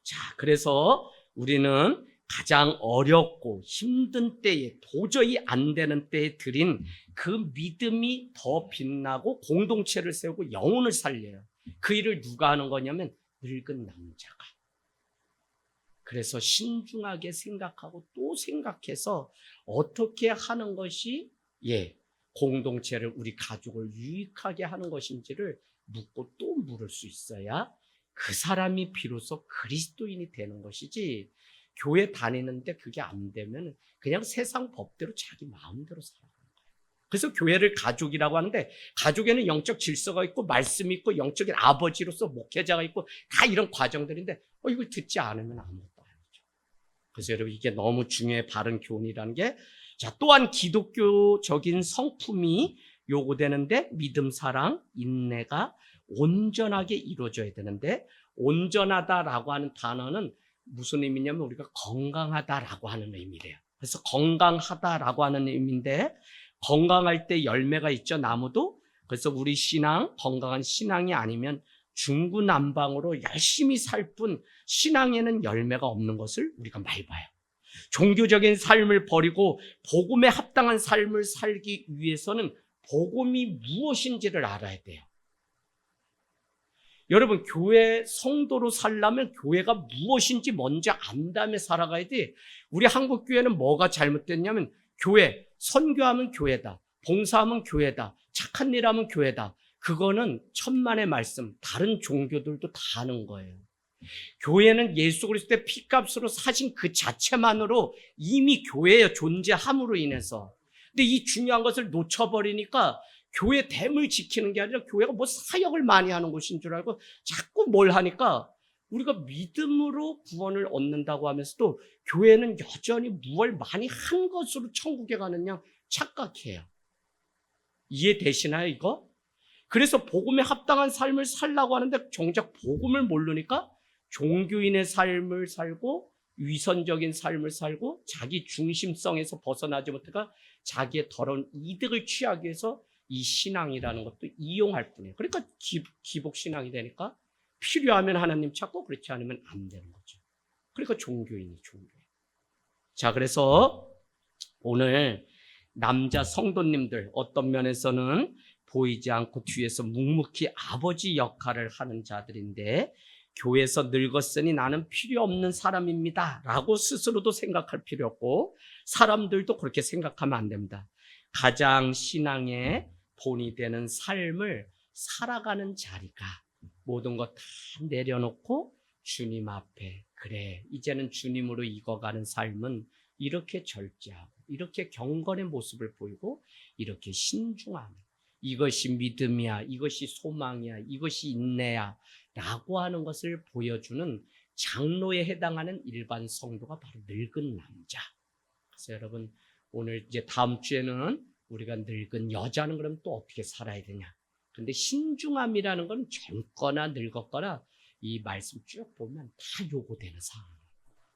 A: 자, 그래서 우리는 가장 어렵고 힘든 때에 도저히 안 되는 때에 드린 그 믿음이 더 빛나고 공동체를 세우고 영혼을 살려요. 그 일을 누가 하는 거냐면 늙은 남자가. 그래서 신중하게 생각하고 또 생각해서 어떻게 하는 것이 공동체를, 우리 가족을 유익하게 하는 것인지를 묻고 또 물을 수 있어야 그 사람이 비로소 그리스도인이 되는 것이지, 교회 다니는데 그게 안 되면 그냥 세상 법대로 자기 마음대로 살아가는 거예요. 그래서 교회를 가족이라고 하는데 가족에는 영적 질서가 있고 말씀이 있고 영적인 아버지로서 목회자가 있고 다 이런 과정들인데 이걸 듣지 않으면 아무것도 아니죠. 그래서 여러분 이게 너무 중요해, 바른 교훈이라는 게. 자, 또한 기독교적인 성품이 요구되는데 믿음, 사랑, 인내가 온전하게 이루어져야 되는데, 온전하다라고 하는 단어는 무슨 의미냐면 우리가 건강하다라고 하는 의미래요. 그래서 건강하다라고 하는 의미인데, 건강할 때 열매가 있죠, 나무도. 그래서 우리 신앙, 건강한 신앙이 아니면 중구난방으로 열심히 살 뿐 신앙에는 열매가 없는 것을 우리가 많이 봐요. 종교적인 삶을 버리고 복음에 합당한 삶을 살기 위해서는 복음이 무엇인지를 알아야 돼요. 여러분, 교회 성도로 살려면 교회가 무엇인지 먼저 안 다음에 살아가야 돼. 우리 한국 교회는 뭐가 잘못됐냐면, 교회, 선교하면 교회다, 봉사하면 교회다, 착한 일 하면 교회다. 그거는 천만의 말씀, 다른 종교들도 다 하는 거예요. 교회는 예수 그리스도의 피값으로 사신 그 자체만으로 이미 교회의 존재함으로 인해서. 근데 이 중요한 것을 놓쳐버리니까 교회 됨을 지키는 게 아니라 교회가 뭐 사역을 많이 하는 곳인 줄 알고 자꾸 뭘 하니까, 우리가 믿음으로 구원을 얻는다고 하면서도 교회는 여전히 무엇을 많이 한 것으로 천국에 가는 양 착각해요. 이해되시나요, 이거? 그래서 복음에 합당한 삶을 살라고 하는데 정작 복음을 모르니까 종교인의 삶을 살고 위선적인 삶을 살고 자기 중심성에서 벗어나지 못하가 자기의 더러운 이득을 취하기 위해서 이 신앙이라는 것도 이용할 뿐이에요. 그러니까 기복신앙이 되니까 필요하면 하나님 찾고 그렇지 않으면 안 되는 거죠. 그러니까 종교인이 종교인. 자, 그래서 오늘 남자 성도님들 어떤 면에서는 보이지 않고 뒤에서 묵묵히 아버지 역할을 하는 자들인데, 교회에서 늙었으니 나는 필요 없는 사람입니다 라고 스스로도 생각할 필요 없고 사람들도 그렇게 생각하면 안 됩니다. 가장 신앙의 본이 되는 삶을 살아가는 자리가 모든 것 다 내려놓고 주님 앞에, 그래 이제는 주님으로 익어가는 삶은 이렇게 절제하고 이렇게 경건의 모습을 보이고 이렇게 신중함, 이것이 믿음이야, 이것이 소망이야, 이것이 인내야 라고 하는 것을 보여주는 장로에 해당하는 일반 성도가 바로 늙은 남자. 그래서 여러분, 오늘 이제 다음 주에는 우리가 늙은 여자는 그럼 또 어떻게 살아야 되냐. 근데 신중함이라는 건 젊거나 늙었거나 이 말씀 쭉 보면 다 요구되는 상황이에요.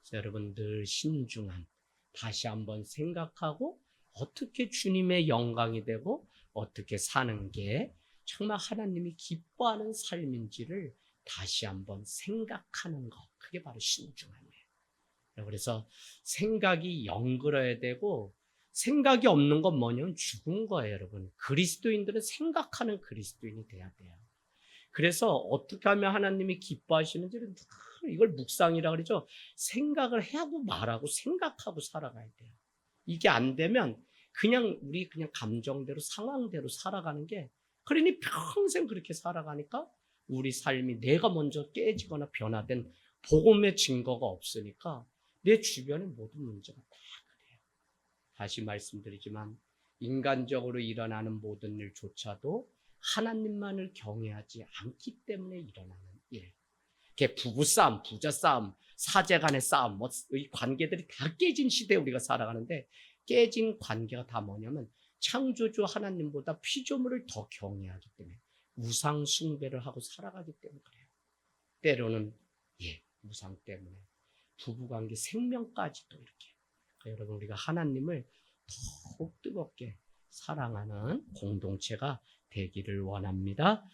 A: 그래서 여러분 늘 신중함 다시 한번 생각하고 어떻게 주님의 영광이 되고 어떻게 사는 게 정말 하나님이 기뻐하는 삶인지를 다시 한번 생각하는 것. 그게 바로 신중함이에요. 그래서 생각이 영글어야 되고 생각이 없는 건 뭐냐면 죽은 거예요, 여러분. 그리스도인들은 생각하는 그리스도인이 돼야 돼요. 그래서 어떻게 하면 하나님이 기뻐하시는지를 이걸 묵상이라 그러죠. 생각을 하고 말하고 생각하고 살아가야 돼요. 이게 안 되면 우리 그냥 감정대로 상황대로 살아가는 게 그러니 평생 그렇게 살아가니까 우리 삶이 내가 먼저 깨지거나 변화된 복음의 증거가 없으니까 내 주변의 모든 문제가 다 그래요. 다시 말씀드리지만 인간적으로 일어나는 모든 일조차도 하나님만을 경외하지 않기 때문에 일어나는 일. 부부싸움, 부자싸움, 사제간의 싸움, 이 관계들이 다 깨진 시대에 우리가 살아가는데 깨진 관계가 다 뭐냐면 창조주 하나님보다 피조물을 더 경외하기 때문에 우상 숭배를 하고 살아가기 때문에 그래요. 때로는 우상 때문에 부부관계 생명까지도 이렇게. 그러니까 여러분 우리가 하나님을 더욱 뜨겁게 사랑하는 공동체가 되기를 원합니다.